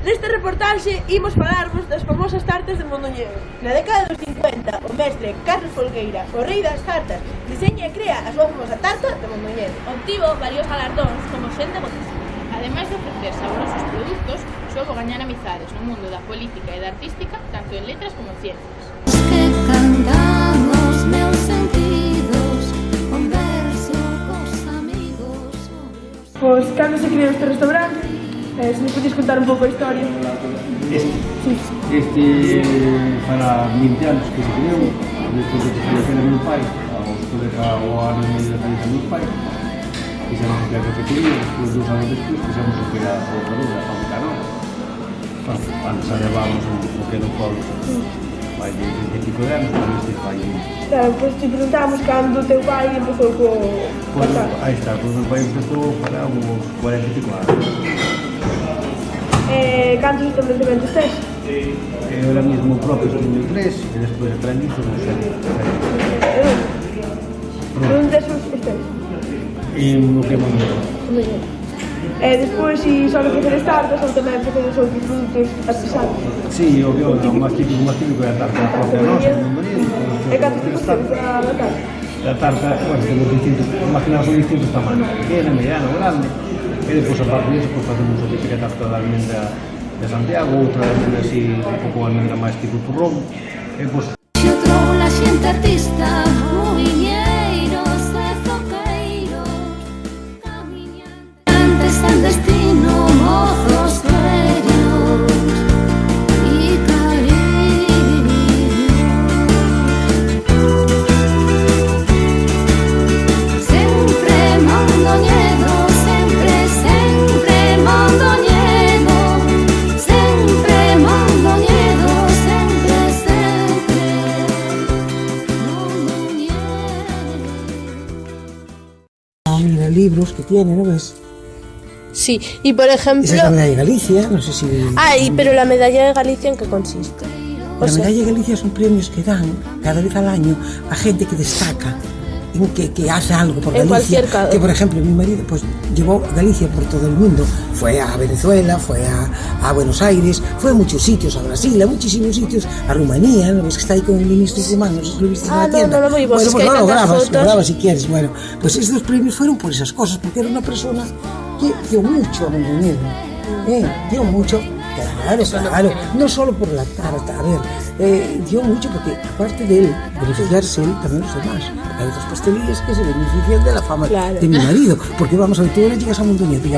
Neste reportaxe imos falarvos das famosas tartas de Mondoñedo. Na década dos 50, o mestre Carlos Folgueira, o rei das tartas, diseña e crea a súa famosa tarta de Mondoñedo. Obtivo varios galardóns como xente botísima. Ademais de ofrecer saborosos produtos, soubo gañar amizades no mundo da política e da artística, tanto en letras como en ciencias. Que cantamos meus sentidos, converso cos amigos. Pois, cando se creou este restaurante? Se nos podías contar un pouco a historia. Este para 20 anos que se creou, despois de que falecera meu pai, ao ano e medio de falecera meu pai, fixemos o que era cafetería, despois 2 anos despois fixemos o que era a operadora, a fábrica nova. Antes a levábamos o que era o polo, vai de 20 e pico de anos, pero este vai de... Claro, pois te preguntamos cando o teu pai empezou co... Aí está, pois meu pai empezou para uns 40 e pico anos. Cantos estabelecimentos tes? Eu era mesmo o propio estudio 3 e despois aprendi sobre o xeito. Onde tes os tes? E o que é Mondoñedo. Despois, se só facer as tartas ou tamén facer os outros produtos artesanos? Sí, o máis típico é a tarta da propia nosa, de Mondoñedo. E cantos tipos temos a tarta? A tarta, bueno, temos distintos, imaginaos son distintos tamaños, pequena, mediana, grande. E depois, a parte disso, facemos a típica tarta da almendra de Santiago, outra almendra así, un pouco almendra máis tipo turrón. E depois... Outrou la xente artista, muiñeiros e zoqueiros, camiñantes sen destino, mozos serios e cariños. Sempre Mondoñedo, sempre Mondoñedo, sempre Mondoñedo, sempre Mondoñedo. Mira, libros que tiene, ¿no ves? Sí, y por ejemplo... Esa es la medalla de Galicia, no sé si... pero la medalla de Galicia, ¿en qué consiste? La medalla de Galicia son premios que dan cada vez al año a gente que destaca, en que hace algo por En Galicia. cualquier caso. Que, por ejemplo, mi marido pues llevó Galicia por todo el mundo. Fue a Venezuela, fue a Buenos Aires, fue a muchos sitios, a Brasil, a muchísimos sitios, a Rumanía, ¿no ves que está ahí con el ministro Román? No sé si lo viste en la tienda. No lo voy, vos bueno, es pues que no, hay lo tantas grabas fotos. si quieres. Bueno, pues estos premios fueron por esas cosas, porque era una persona que dio mucho a Mondoñedo. Dio mucho. Claro, no solo por la tarta, a ver, dio mucho porque aparte de él beneficiarse, él también los demás. Hay otras pastelerías que se benefician de la fama Claro. de mi marido, porque vamos a ver, tú ahora llegas a Mondoñedo y